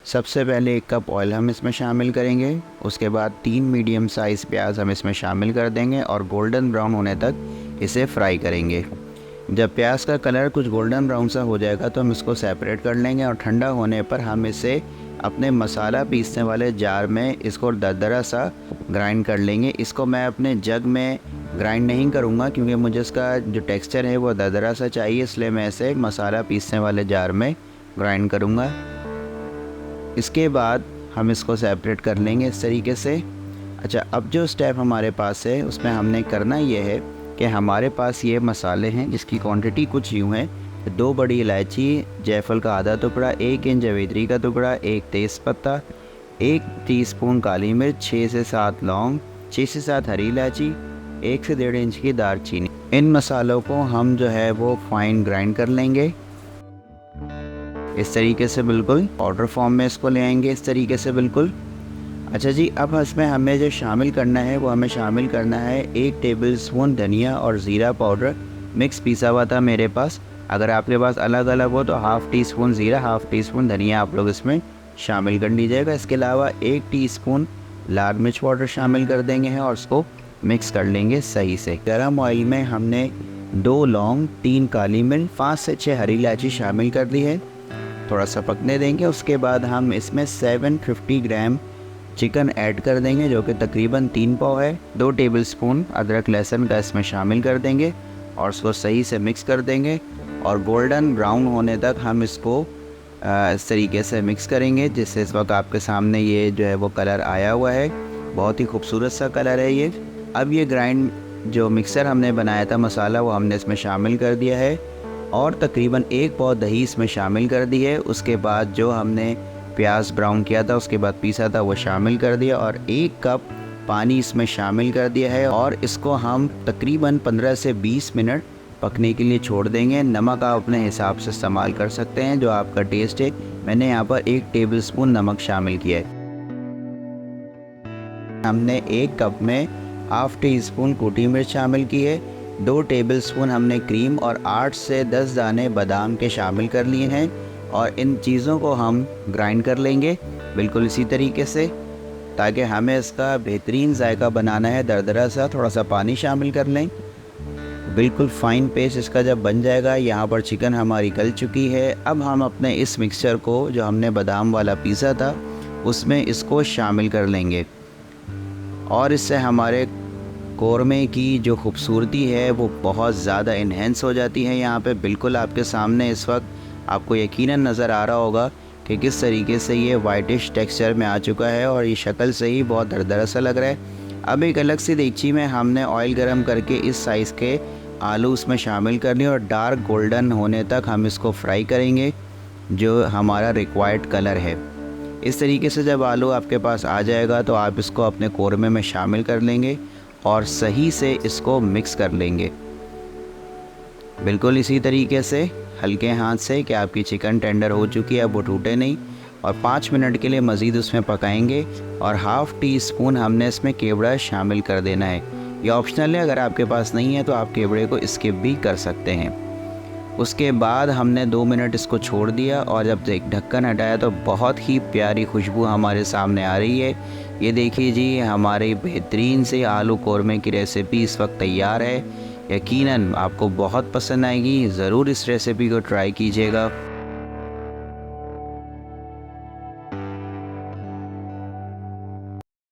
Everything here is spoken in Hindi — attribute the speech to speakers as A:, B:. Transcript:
A: सबसे पहले 1 कप ऑयल हम इसमें शामिल करेंगे। उसके बाद 3 मीडियम साइज़ प्याज हम इसमें शामिल कर देंगे और गोल्डन ब्राउन होने तक इसे फ्राई करेंगे। जब प्याज का कलर कुछ गोल्डन ब्राउन सा हो जाएगा तो हम इसको सेपरेट कर लेंगे और ठंडा होने पर हम इसे अपने मसाला पीसने वाले जार में इसको दरदरा सा ग्राइंड कर लेंगे। इसको मैं अपने जग में ग्राइंड नहीं करूँगा क्योंकि मुझे इसका जो टेक्सचर है वो दरदरा सा चाहिए, इसलिए मैं इसे मसाला पीसने वाले जार में ग्राइंड करूँगा। इसके बाद हम इसको सेपरेट कर लेंगे इस तरीके से। अच्छा, अब जो स्टेप हमारे पास है उसमें हमने करना ये है कि हमारे पास ये मसाले हैं जिसकी क्वांटिटी कुछ यूँ है। 2 बड़ी इलायची, जायफल का आधा टुकड़ा, 1 इंच जवेत्री का टुकड़ा, 1 तेज़पत्ता, 1 टीस्पून काली मिर्च, 6 से 7 लौंग, 6 से 7 हरी इलायची, 1 से 1.5 इंच की दालचीनी। इन मसालों को हम जो है वो फाइन ग्राइंड कर लेंगे इस तरीके से, बिल्कुल पाउडर फॉर्म में इसको ले आएंगे इस तरीके से बिल्कुल। अच्छा जी, अब इसमें हमें जो शामिल करना है वो हमें शामिल करना है 1 टेबलस्पून धनिया और ज़ीरा पाउडर मिक्स पीसा हुआ था मेरे पास। अगर आपके पास अलग अलग हो तो हाफ़ टी स्पून ज़ीरा, हाफ़ टी स्पून धनिया आप लोग इसमें शामिल कर लीजिएगा। इसके अलावा 1 टीस्पून लाल मिर्च पाउडर शामिल कर देंगे हैं और उसको मिक्स कर लेंगे सही से। गरम ऑयल में हमने 2 लौंग, 3 काली मिर्च, 5 से 6 हरी इलायची शामिल कर दी है। थोड़ा सा पकने देंगे। उसके बाद हम इसमें 750 ग्राम चिकन ऐड कर देंगे जो कि तकरीबन 3 पाव है। 2 टेबलस्पून अदरक लहसुन का इसमें शामिल कर देंगे और उसको सही से मिक्स कर देंगे और गोल्डन ब्राउन होने तक हम इसको इस तरीके से मिक्स करेंगे जिससे इस वक्त आपके सामने ये जो है वो कलर आया हुआ है। बहुत ही खूबसूरत सा कलर है ये। अब ये ग्राइंड जो मिक्सर हमने बनाया था मसाला वो हमने इसमें शामिल कर दिया है और तकरीबन 1 पाव दही इसमें शामिल कर दी है। उसके बाद जो हमने प्याज ब्राउन किया था उसके बाद पीसा था वो शामिल कर दिया और 1 कप पानी इसमें शामिल कर दिया है और इसको हम तकरीबन 15 से 20 मिनट पकने के लिए छोड़ देंगे। नमक आप अपने हिसाब से इस्तेमाल कर सकते हैं जो आपका टेस्ट है। मैंने यहाँ पर 1 टेबलस्पून नमक शामिल किया है। हमने 1 कप में हाफ़ टी स्पून कुटी मिर्च शामिल की है। 2 टेबलस्पून हमने क्रीम और 8 से 10 दाने बादाम के शामिल कर लिए हैं और इन चीज़ों को हम ग्राइंड कर लेंगे बिल्कुल इसी तरीके से ताकि हमें इसका बेहतरीन जायका बनाना है। दरदरा सा थोड़ा सा पानी शामिल कर लें। बिल्कुल फ़ाइन पेस्ट इसका जब बन जाएगा, यहाँ पर चिकन हमारी गल चुकी है। अब हम अपने इस मिक्सचर को जो हमने बादाम वाला पीसा था उसमें इसको शामिल कर लेंगे और इससे हमारे कौरमे की जो खूबसूरती है वो बहुत ज़्यादा इन्हेंस हो जाती है। यहाँ पे बिल्कुल आपके सामने इस वक्त आपको यकीनन नज़र आ रहा होगा कि किस तरीके से ये वाइटिश टेक्सचर में आ चुका है और ये शक्ल से ही बहुत दरदरा सा लग रहा है। अब एक अलग सी देगची में हमने ऑयल गरम करके इस साइज़ के आलू उसमें शामिल कर लिए और डार्क गोल्डन होने तक हम इसको फ्राई करेंगे जो हमारा रिक्वायर्ड कलर है। इस तरीके से जब आलू आपके पास आ जाएगा तो आप इसको अपने कौरमे में शामिल कर लेंगे और सही से इसको मिक्स कर लेंगे बिल्कुल इसी तरीके से हल्के हाथ से कि आपकी चिकन टेंडर हो चुकी है, अब वो टूटे नहीं। और 5 मिनट के लिए मज़ीद उसमें पकाएंगे और हाफ़ टी स्पून हमने इसमें केवड़ा शामिल कर देना है। ये ऑप्शनल है, अगर आपके पास नहीं है तो आप केवड़े को स्किप भी कर सकते हैं। उसके बाद हमने 2 मिनट इसको छोड़ दिया और जब ढक्कन हटाया तो बहुत ही प्यारी खुशबू हमारे सामने आ रही है। ये देखिए जी, हमारी बेहतरीन से आलू कौरमे की रेसिपी इस वक्त तैयार है। यकीनन आपको बहुत पसंद आएगी। ज़रूर इस रेसिपी को ट्राई कीजिएगा।